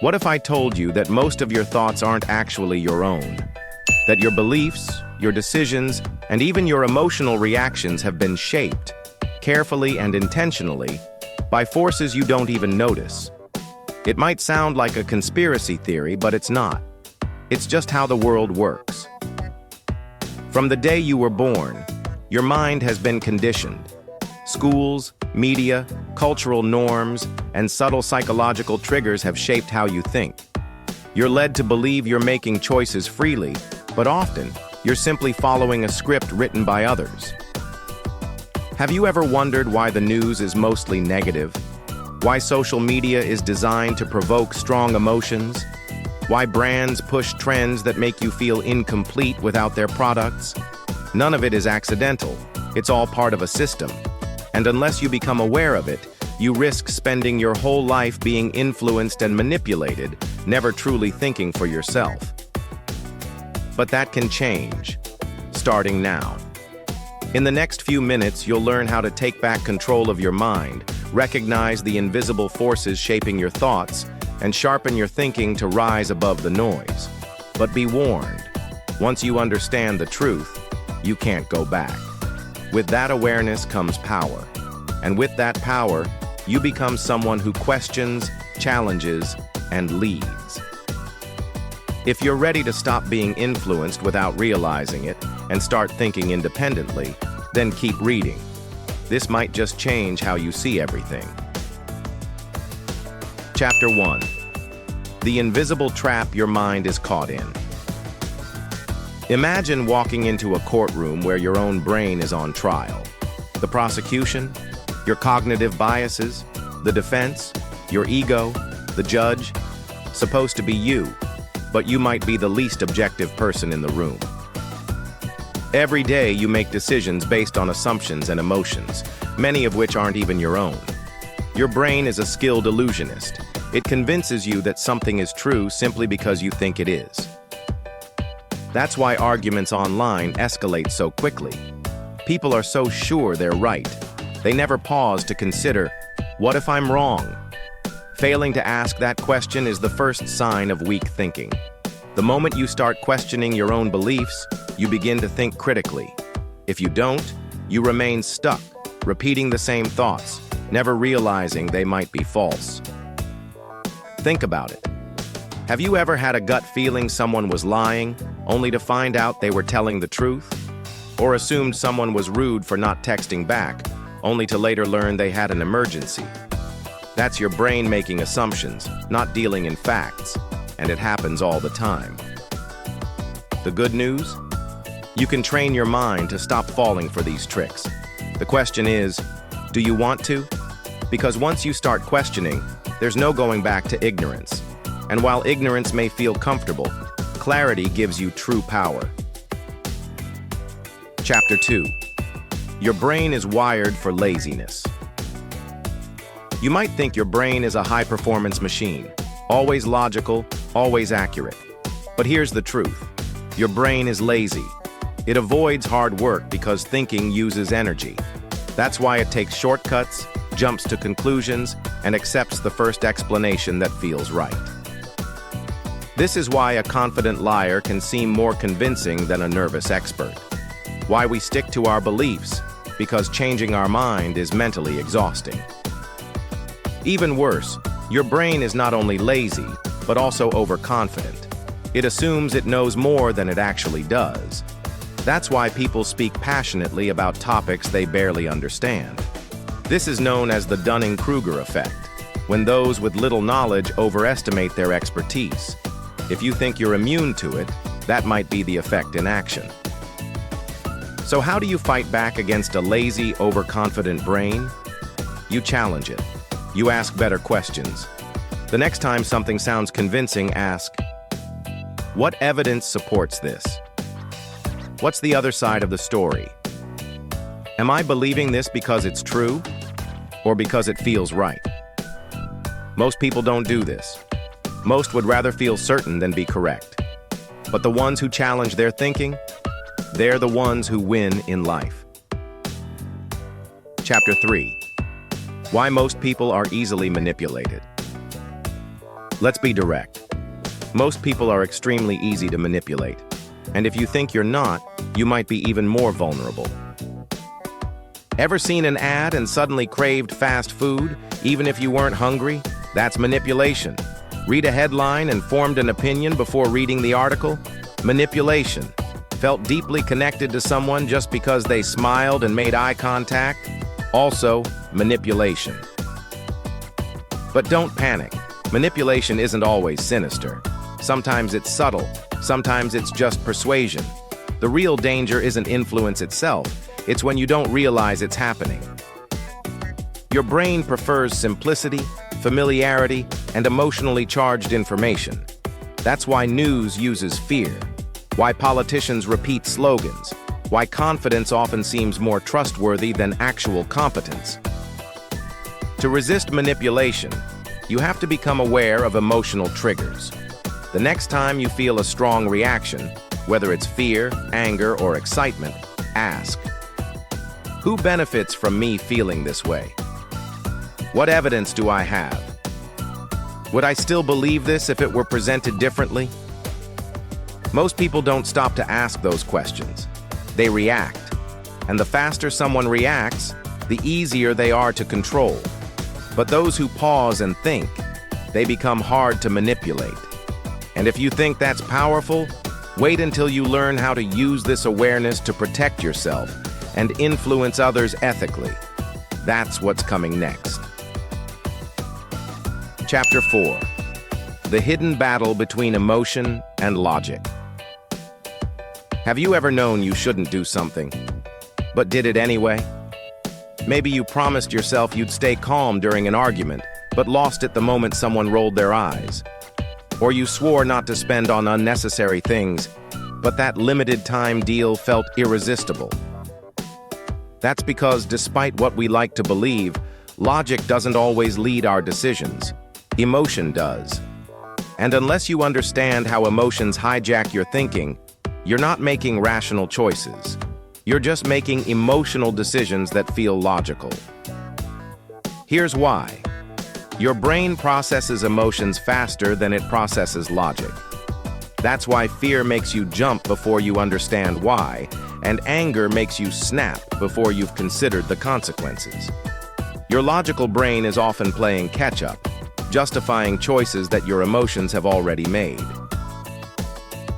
What if I told you that most of your thoughts aren't actually your own? That your beliefs, your decisions, and even your emotional reactions have been shaped, carefully and intentionally, by forces you don't even notice. It might sound like a conspiracy theory, but it's not. It's just how the world works. From the day you were born, your mind has been conditioned. Schools, media, cultural norms, and subtle psychological triggers have shaped how you think. You're led to believe you're making choices freely, but often, you're simply following a script written by others. Have you ever wondered why the news is mostly negative? Why social media is designed to provoke strong emotions? Why brands push trends that make you feel incomplete without their products? None of it is accidental. It's all part of a system. And unless you become aware of it, you risk spending your whole life being influenced and manipulated, never truly thinking for yourself. But that can change, starting now. In the next few minutes, you'll learn how to take back control of your mind, recognize the invisible forces shaping your thoughts, and sharpen your thinking to rise above the noise. But be warned, once you understand the truth, you can't go back. With that awareness comes power. And with that power, you become someone who questions, challenges, and leads. If you're ready to stop being influenced without realizing it and start thinking independently, then keep reading. This might just change how you see everything. Chapter 1. The invisible trap your mind is caught in. Imagine walking into a courtroom where your own brain is on trial. The prosecution, your cognitive biases, the defense, your ego, the judge, supposed to be you, but you might be the least objective person in the room. Every day you make decisions based on assumptions and emotions, many of which aren't even your own. Your brain is a skilled illusionist. It convinces you that something is true simply because you think it is. That's why arguments online escalate so quickly. People are so sure they're right. They never pause to consider, what if I'm wrong? Failing to ask that question is the first sign of weak thinking. The moment you start questioning your own beliefs, you begin to think critically. If you don't, you remain stuck, repeating the same thoughts, never realizing they might be false. Think about it. Have you ever had a gut feeling someone was lying, only to find out they were telling the truth? Or assumed someone was rude for not texting back, only to later learn they had an emergency? That's your brain making assumptions, not dealing in facts, and it happens all the time. The good news? You can train your mind to stop falling for these tricks. The question is, do you want to? Because once you start questioning, there's no going back to ignorance. And while ignorance may feel comfortable, clarity gives you true power. Chapter 2. Your brain is wired for laziness. You might think your brain is a high-performance machine, always logical, always accurate. But here's the truth. Your brain is lazy. It avoids hard work because thinking uses energy. That's why it takes shortcuts, jumps to conclusions, and accepts the first explanation that feels right. This is why a confident liar can seem more convincing than a nervous expert. Why we stick to our beliefs, because changing our mind is mentally exhausting. Even worse, your brain is not only lazy, but also overconfident. It assumes it knows more than it actually does. That's why people speak passionately about topics they barely understand. This is known as the Dunning-Kruger effect, when those with little knowledge overestimate their expertise. If you think you're immune to it, that might be the effect in action. So how do you fight back against a lazy, overconfident brain? You challenge it. You ask better questions. The next time something sounds convincing, ask, what evidence supports this? What's the other side of the story? Am I believing this because it's true, or because it feels right? Most people don't do this. Most would rather feel certain than be correct. But the ones who challenge their thinking, they're the ones who win in life. Chapter 3. Why most people are easily manipulated. Let's be direct. Most people are extremely easy to manipulate. And if you think you're not, you might be even more vulnerable. Ever seen an ad and suddenly craved fast food, even if you weren't hungry? That's manipulation. Read a headline and formed an opinion before reading the article? Manipulation. Felt deeply connected to someone just because they smiled and made eye contact? Also, manipulation. But don't panic. Manipulation isn't always sinister. Sometimes it's subtle. Sometimes it's just persuasion. The real danger isn't influence itself. It's when you don't realize it's happening. Your brain prefers simplicity, familiarity, and emotionally charged information. That's why news uses fear, why politicians repeat slogans, why confidence often seems more trustworthy than actual competence. To resist manipulation, you have to become aware of emotional triggers. The next time you feel a strong reaction, whether it's fear, anger, or excitement, ask, who benefits from me feeling this way? What evidence do I have? Would I still believe this if it were presented differently? Most people don't stop to ask those questions. They react. And the faster someone reacts, the easier they are to control. But those who pause and think, they become hard to manipulate. And if you think that's powerful, wait until you learn how to use this awareness to protect yourself and influence others ethically. That's what's coming next. Chapter 4. The hidden battle between emotion and logic. Have you ever known you shouldn't do something, but did it anyway? Maybe you promised yourself you'd stay calm during an argument, but lost it the moment someone rolled their eyes. Or you swore not to spend on unnecessary things, but that limited time deal felt irresistible. That's because despite what we like to believe, logic doesn't always lead our decisions. Emotion does. And unless you understand how emotions hijack your thinking, you're not making rational choices. You're just making emotional decisions that feel logical. Here's why. Your brain processes emotions faster than it processes logic. That's why fear makes you jump before you understand why, and anger makes you snap before you've considered the consequences. Your logical brain is often playing catch-up, justifying choices that your emotions have already made.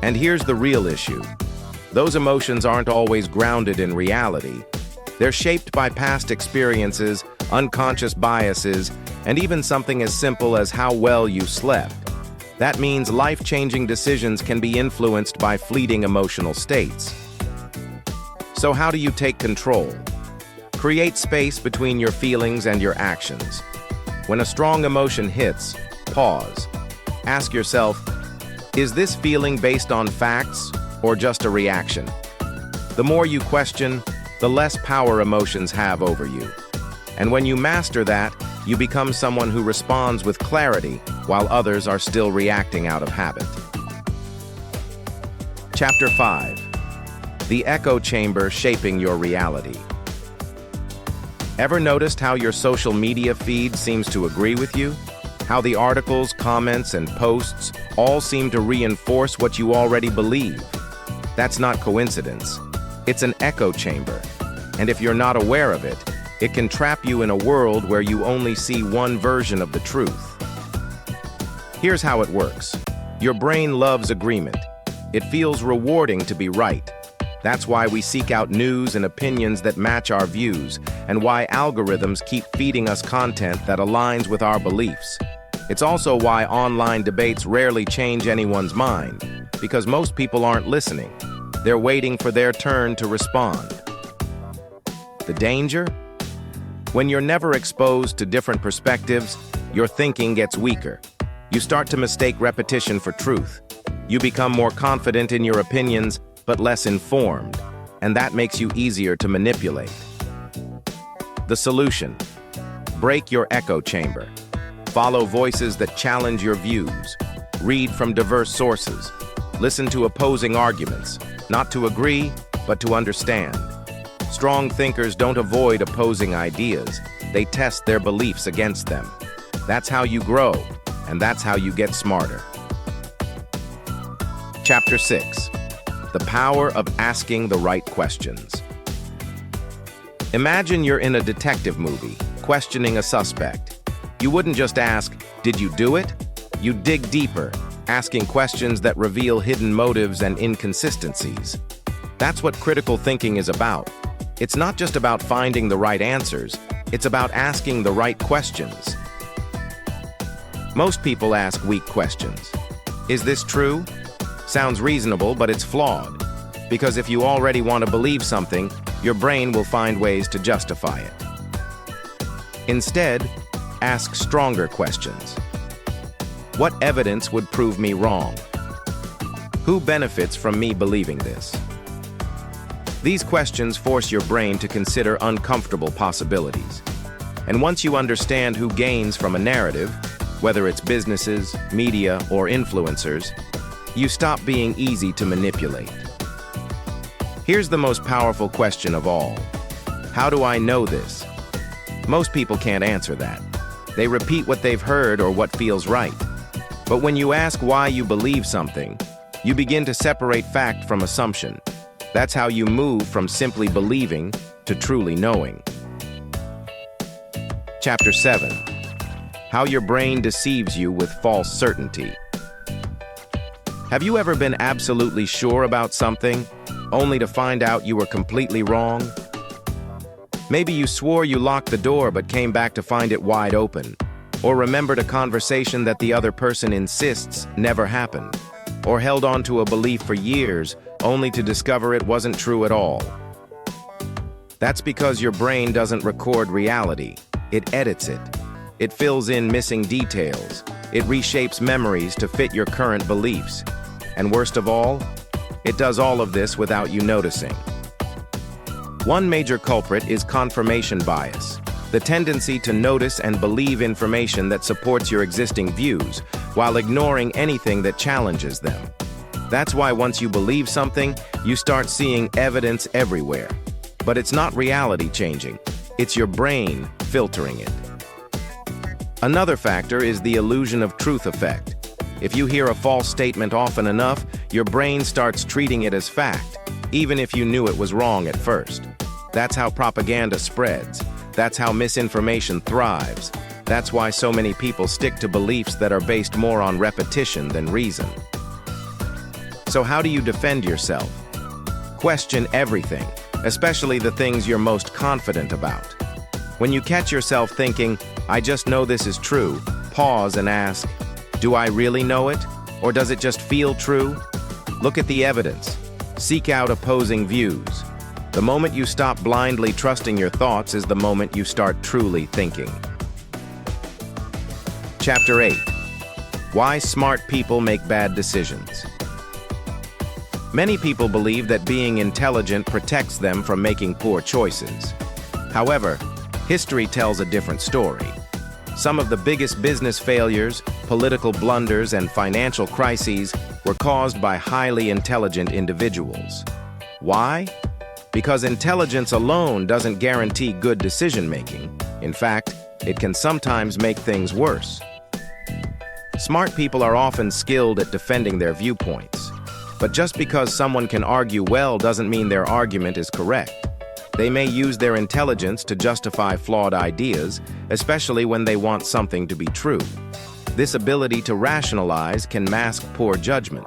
And here's the real issue. Those emotions aren't always grounded in reality. They're shaped by past experiences, unconscious biases, and even something as simple as how well you slept. That means life-changing decisions can be influenced by fleeting emotional states. So how do you take control? Create space between your feelings and your actions. When a strong emotion hits, pause. Ask yourself, is this feeling based on facts or just a reaction? The more you question, the less power emotions have over you. And when you master that, you become someone who responds with clarity while others are still reacting out of habit. Chapter 5. The echo chamber shaping your reality. Ever noticed how your social media feed seems to agree with you? How the articles, comments, and posts all seem to reinforce what you already believe? That's not coincidence. It's an echo chamber. And if you're not aware of it, it can trap you in a world where you only see one version of the truth. Here's how it works. Your brain loves agreement. It feels rewarding to be right. That's why we seek out news and opinions that match our views, and why algorithms keep feeding us content that aligns with our beliefs. It's also why online debates rarely change anyone's mind, because most people aren't listening. They're waiting for their turn to respond. The danger? When you're never exposed to different perspectives, your thinking gets weaker. You start to mistake repetition for truth. You become more confident in your opinions, but less informed, and that makes you easier to manipulate. The solution: break your echo chamber. Follow voices that challenge your views. Read from diverse sources. Listen to opposing arguments, not to agree, but to understand. Strong thinkers don't avoid opposing ideas. They test their beliefs against them. That's how you grow, and that's how you get smarter. Chapter 6. The power of asking the right questions. Imagine you're in a detective movie, questioning a suspect. You wouldn't just ask, "Did you do it?" You'd dig deeper, asking questions that reveal hidden motives and inconsistencies. That's what critical thinking is about. It's not just about finding the right answers, it's about asking the right questions. Most people ask weak questions. Is this true? Sounds reasonable, but it's flawed. Because if you already want to believe something, your brain will find ways to justify it. Instead, ask stronger questions. What evidence would prove me wrong? Who benefits from me believing this? These questions force your brain to consider uncomfortable possibilities. And once you understand who gains from a narrative, whether it's businesses, media, or influencers, you stop being easy to manipulate. Here's the most powerful question of all. How do I know this? Most people can't answer that. They repeat what they've heard or what feels right. But when you ask why you believe something, you begin to separate fact from assumption. That's how you move from simply believing to truly knowing. Chapter 7. How your brain deceives you with false certainty. Have you ever been absolutely sure about something, only to find out you were completely wrong? Maybe you swore you locked the door but came back to find it wide open, or remembered a conversation that the other person insists never happened, or held on to a belief for years only to discover it wasn't true at all. That's because your brain doesn't record reality, it edits it. It fills in missing details. It reshapes memories to fit your current beliefs. And worst of all, it does all of this without you noticing. One major culprit is confirmation bias, the tendency to notice and believe information that supports your existing views, while ignoring anything that challenges them. That's why once you believe something, you start seeing evidence everywhere. But it's not reality changing, it's your brain filtering it. Another factor is the illusion of truth effect. If you hear a false statement often enough, your brain starts treating it as fact, even if you knew it was wrong at first. That's how propaganda spreads. That's how misinformation thrives. That's why so many people stick to beliefs that are based more on repetition than reason. So how do you defend yourself? Question everything, especially the things you're most confident about. When you catch yourself thinking, "I just know this is true," pause and ask, "Do I really know it? Or does it just feel true?" Look at the evidence. Seek out opposing views. The moment you stop blindly trusting your thoughts is the moment you start truly thinking. Chapter 8. Why smart people make bad decisions. Many people believe that being intelligent protects them from making poor choices. However, history tells a different story. Some of the biggest business failures, political blunders, and financial crises were caused by highly intelligent individuals. Why? Because intelligence alone doesn't guarantee good decision-making. In fact, it can sometimes make things worse. Smart people are often skilled at defending their viewpoints. But just because someone can argue well doesn't mean their argument is correct. They may use their intelligence to justify flawed ideas, especially when they want something to be true. This ability to rationalize can mask poor judgment.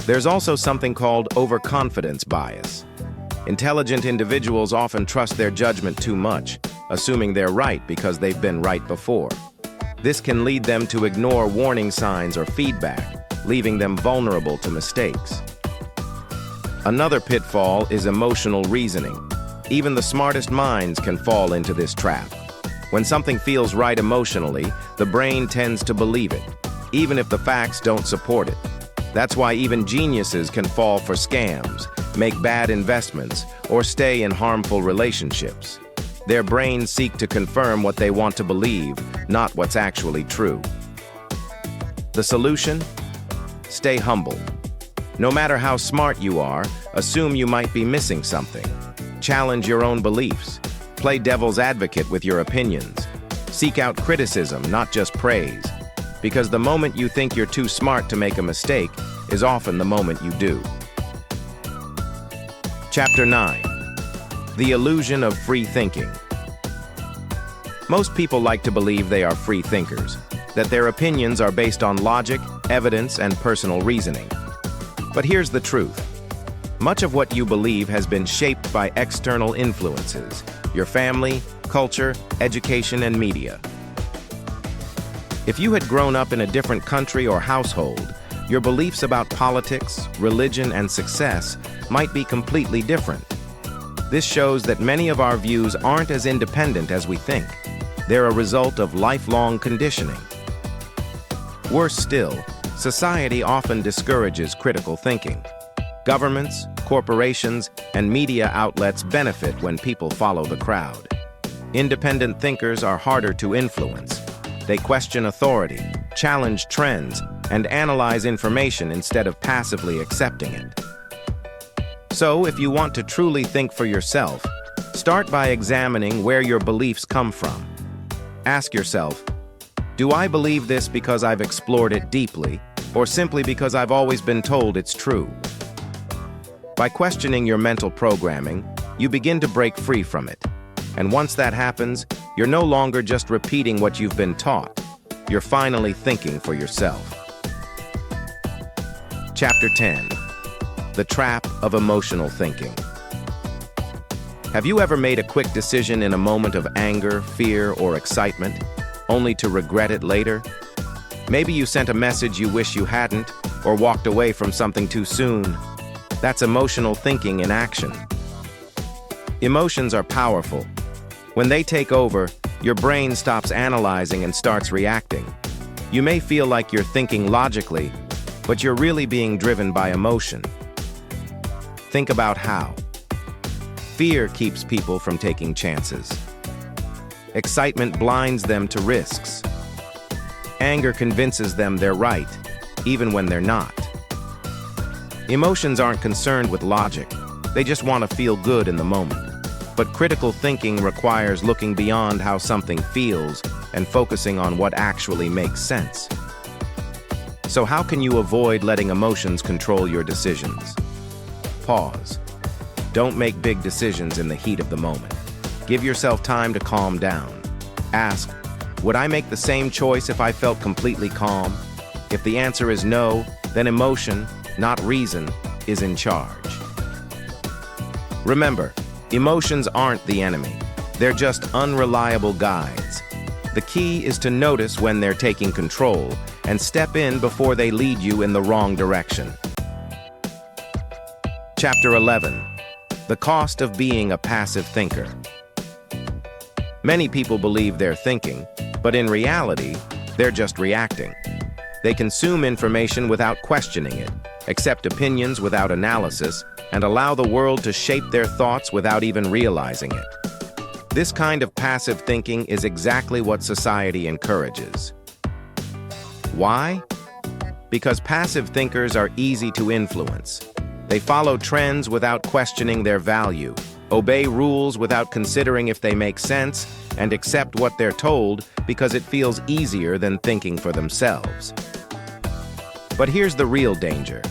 There's also something called overconfidence bias. Intelligent individuals often trust their judgment too much, assuming they're right because they've been right before. This can lead them to ignore warning signs or feedback, leaving them vulnerable to mistakes. Another pitfall is emotional reasoning. Even the smartest minds can fall into this trap. When something feels right emotionally, the brain tends to believe it, even if the facts don't support it. That's why even geniuses can fall for scams, make bad investments, or stay in harmful relationships. Their brains seek to confirm what they want to believe, not what's actually true. The solution? Stay humble. No matter how smart you are, assume you might be missing something. Challenge your own beliefs. Play devil's advocate with your opinions. Seek out criticism, not just praise. because the moment you think you're too smart to make a mistake is often the moment you do. Chapter 9. The Illusion of Free Thinking. Most people like to believe they are free thinkers, that their opinions are based on logic, evidence, and personal reasoning. But here's the truth. Much of what you believe has been shaped by external influences, your family, culture, education, and media. If you had grown up in a different country or household, your beliefs about politics, religion, and success might be completely different. This shows that many of our views aren't as independent as we think. They're a result of lifelong conditioning. Worse still, society often discourages critical thinking. Governments, corporations, and media outlets benefit when people follow the crowd. Independent thinkers are harder to influence. They question authority, challenge trends, and analyze information instead of passively accepting it. So, if you want to truly think for yourself, start by examining where your beliefs come from. Ask yourself, do I believe this because I've explored it deeply, or simply because I've always been told it's true? By questioning your mental programming, you begin to break free from it. And once that happens, you're no longer just repeating what you've been taught. You're finally thinking for yourself. Chapter 10. The Trap of Emotional Thinking. Have you ever made a quick decision in a moment of anger, fear, or excitement, only to regret it later? Maybe you sent a message you wish you hadn't, or walked away from something too soon. That's emotional thinking in action. Emotions are powerful. When they take over, your brain stops analyzing and starts reacting. You may feel like you're thinking logically, but you're really being driven by emotion. Think about how. Fear keeps people from taking chances. Excitement blinds them to risks. Anger convinces them they're right, even when they're not. Emotions aren't concerned with logic. They just want to feel good in the moment. But critical thinking requires looking beyond how something feels and focusing on what actually makes sense. So how can you avoid letting emotions control your decisions? Pause. Don't make big decisions in the heat of the moment. Give yourself time to calm down. Ask, would I make the same choice if I felt completely calm? If the answer is no, then emotion, not reason, is in charge. Remember, emotions aren't the enemy. They're just unreliable guides. The key is to notice when they're taking control and step in before they lead you in the wrong direction. Chapter 11. The Cost of Being a Passive Thinker. Many people believe they're thinking, but in reality, they're just reacting. They consume information without questioning it, accept opinions without analysis, and allow the world to shape their thoughts without even realizing it. This kind of passive thinking is exactly what society encourages. Why? Because passive thinkers are easy to influence. They follow trends without questioning their value, obey rules without considering if they make sense, and accept what they're told because it feels easier than thinking for themselves. But here's the real danger.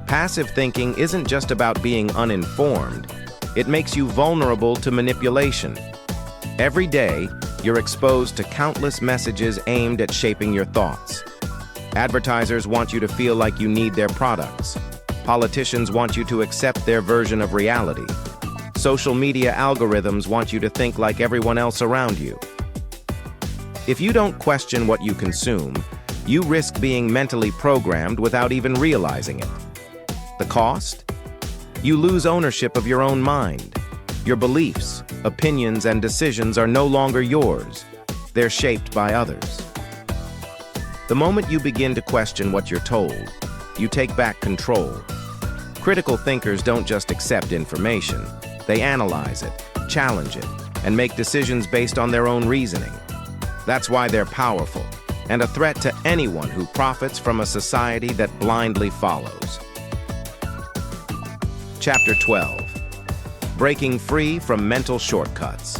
Passive thinking isn't just about being uninformed. It makes you vulnerable to manipulation. Every day, you're exposed to countless messages aimed at shaping your thoughts. Advertisers want you to feel like you need their products. Politicians want you to accept their version of reality. Social media algorithms want you to think like everyone else around you. If you don't question what you consume, you risk being mentally programmed without even realizing it. The cost? You lose ownership of your own mind. Your beliefs, opinions, and decisions are no longer yours. They're shaped by others. The moment you begin to question what you're told, you take back control. Critical thinkers don't just accept information. They analyze it, challenge it, and make decisions based on their own reasoning. That's why they're powerful, and a threat to anyone who profits from a society that blindly follows. Chapter 12. Breaking Free from Mental Shortcuts.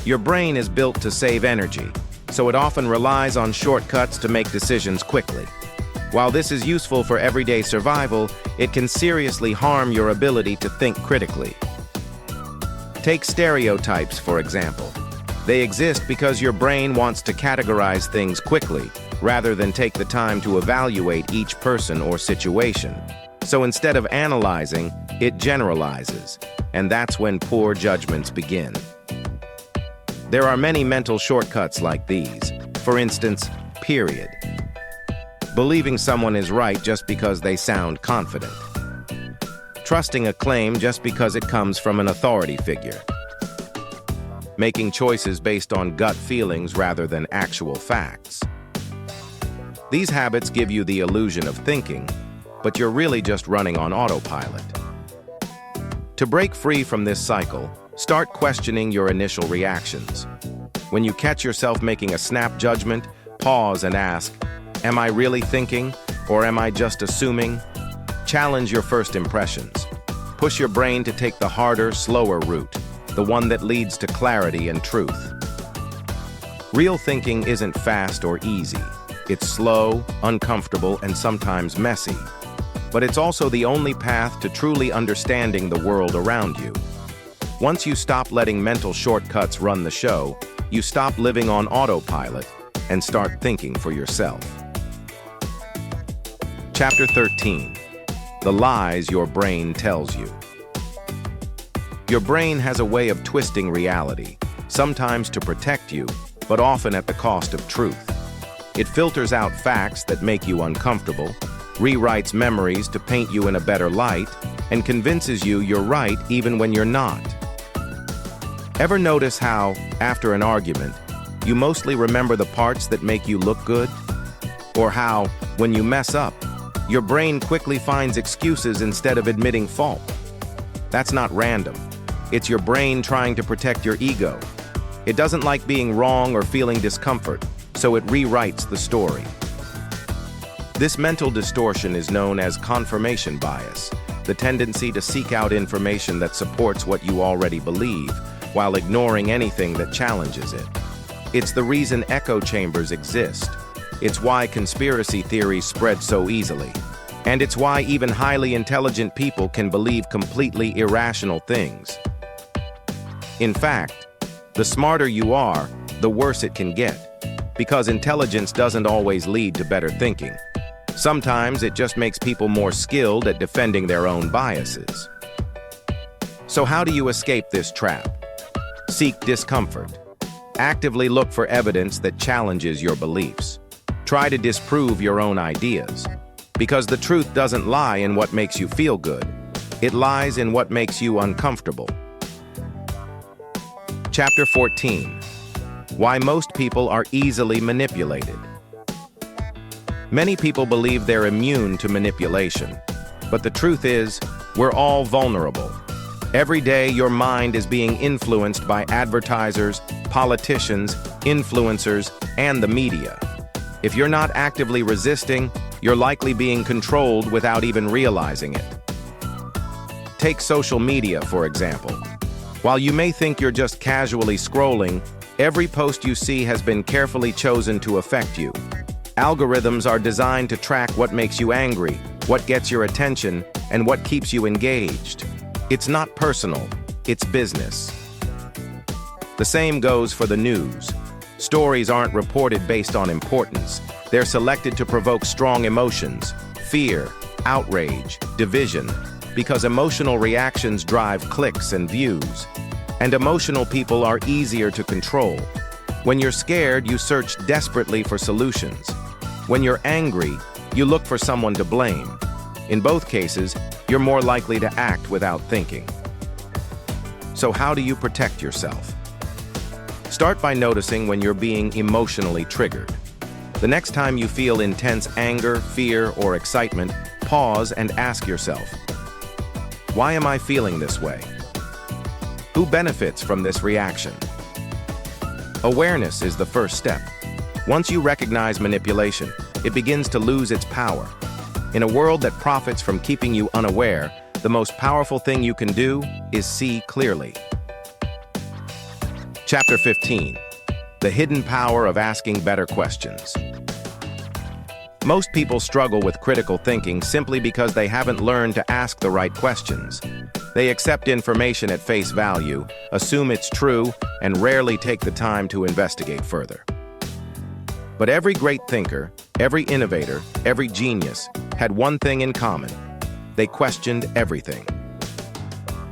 Your brain is built to save energy, so it often relies on shortcuts to make decisions quickly. While this is useful for everyday survival, it can seriously harm your ability to think critically. Take stereotypes, for example. They exist because your brain wants to categorize things quickly, rather than take the time to evaluate each person or situation. So instead of analyzing, it generalizes, and that's when poor judgments begin. There are many mental shortcuts like these. For instance, period. Believing someone is right just because they sound confident. Trusting a claim just because it comes from an authority figure. Making choices based on gut feelings rather than actual facts. These habits give you the illusion of thinking, but you're really just running on autopilot. To break free from this cycle, start questioning your initial reactions. When you catch yourself making a snap judgment, pause and ask, am I really thinking, or am I just assuming? Challenge your first impressions. Push your brain to take the harder, slower route, the one that leads to clarity and truth. Real thinking isn't fast or easy. It's slow, uncomfortable, and sometimes messy. But it's also the only path to truly understanding the world around you. Once you stop letting mental shortcuts run the show, you stop living on autopilot and start thinking for yourself. Chapter 13. The lies your brain tells you. Your brain has a way of twisting reality, sometimes to protect you, but often at the cost of truth. It filters out facts that make you uncomfortable, rewrites memories to paint you in a better light, and convinces you you're right even when you're not. Ever notice how, after an argument, you mostly remember the parts that make you look good? Or how, when you mess up, your brain quickly finds excuses instead of admitting fault? That's not random. It's your brain trying to protect your ego. It doesn't like being wrong or feeling discomfort, so it rewrites the story. This mental distortion is known as confirmation bias, the tendency to seek out information that supports what you already believe, while ignoring anything that challenges it. It's the reason echo chambers exist. It's why conspiracy theories spread so easily. And it's why even highly intelligent people can believe completely irrational things. In fact, the smarter you are, the worse it can get, because intelligence doesn't always lead to better thinking. Sometimes it just makes people more skilled at defending their own biases. So how do you escape this trap? Seek discomfort. Actively look for evidence that challenges your beliefs. Try to disprove your own ideas. Because the truth doesn't lie in what makes you feel good. It lies in what makes you uncomfortable. Chapter 14. Why most people are easily manipulated. Many people believe they're immune to manipulation. But the truth is, we're all vulnerable. Every day, your mind is being influenced by advertisers, politicians, influencers, and the media. If you're not actively resisting, you're likely being controlled without even realizing it. Take social media, for example. While you may think you're just casually scrolling, every post you see has been carefully chosen to affect you. Algorithms are designed to track what makes you angry, what gets your attention, and what keeps you engaged. It's not personal, it's business. The same goes for the news. Stories aren't reported based on importance. They're selected to provoke strong emotions, fear, outrage, division, because emotional reactions drive clicks and views. And emotional people are easier to control. When you're scared, you search desperately for solutions. When you're angry, you look for someone to blame. In both cases, you're more likely to act without thinking. So how do you protect yourself? Start by noticing when you're being emotionally triggered. The next time you feel intense anger, fear, or excitement, pause and ask yourself, why am I feeling this way? Who benefits from this reaction? Awareness is the first step. Once you recognize manipulation, it begins to lose its power. In a world that profits from keeping you unaware, the most powerful thing you can do is see clearly. Chapter 15. The hidden power of asking better questions. Most people struggle with critical thinking simply because they haven't learned to ask the right questions. They accept information at face value, assume it's true, and rarely take the time to investigate further. But every great thinker, every innovator, every genius had one thing in common. They questioned everything.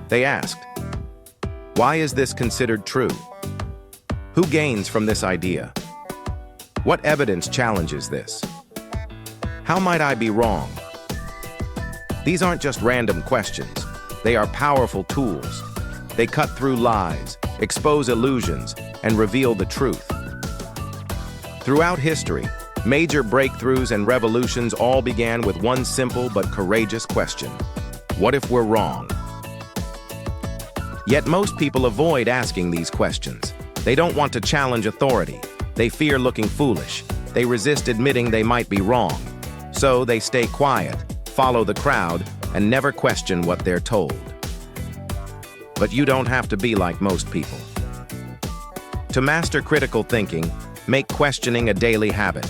They asked, why is this considered true? Who gains from this idea? What evidence challenges this? How might I be wrong? These aren't just random questions. They are powerful tools. They cut through lies, expose illusions, and reveal the truth. Throughout history, major breakthroughs and revolutions all began with one simple but courageous question. What if we're wrong? Yet most people avoid asking these questions. They don't want to challenge authority. They fear looking foolish. They resist admitting they might be wrong. So they stay quiet, follow the crowd, and never question what they're told. But you don't have to be like most people. To master critical thinking, make questioning a daily habit.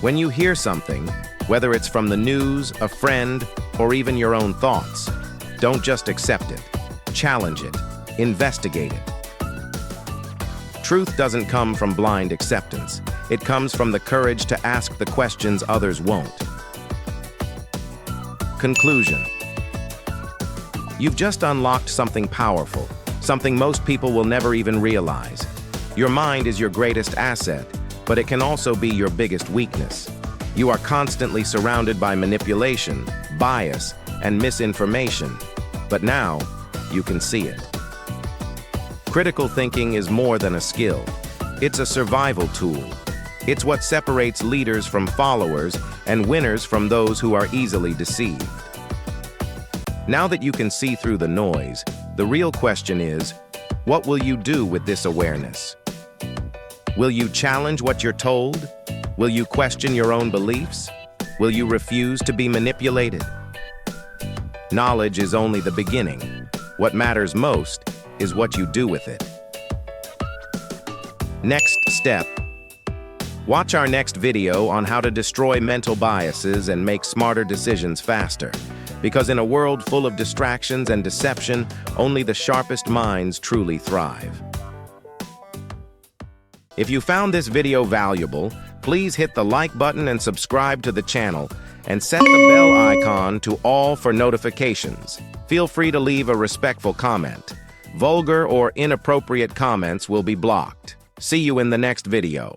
When you hear something, whether it's from the news, a friend, or even your own thoughts, don't just accept it. Challenge it. Investigate it. Truth doesn't come from blind acceptance. It comes from the courage to ask the questions others won't. Conclusion. You've just unlocked something powerful, something most people will never even realize. Your mind is your greatest asset, but it can also be your biggest weakness. You are constantly surrounded by manipulation, bias, and misinformation, but now you can see it. Critical thinking is more than a skill. It's a survival tool. It's what separates leaders from followers and winners from those who are easily deceived. Now that you can see through the noise, the real question is, what will you do with this awareness? Will you challenge what you're told? Will you question your own beliefs? Will you refuse to be manipulated? Knowledge is only the beginning. What matters most is what you do with it. Next step. Watch our next video on how to destroy mental biases and make smarter decisions faster. Because in a world full of distractions and deception, only the sharpest minds truly thrive. If you found this video valuable, please hit the like button and subscribe to the channel, and set the bell icon to all for notifications. Feel free to leave a respectful comment. Vulgar or inappropriate comments will be blocked. See you in the next video.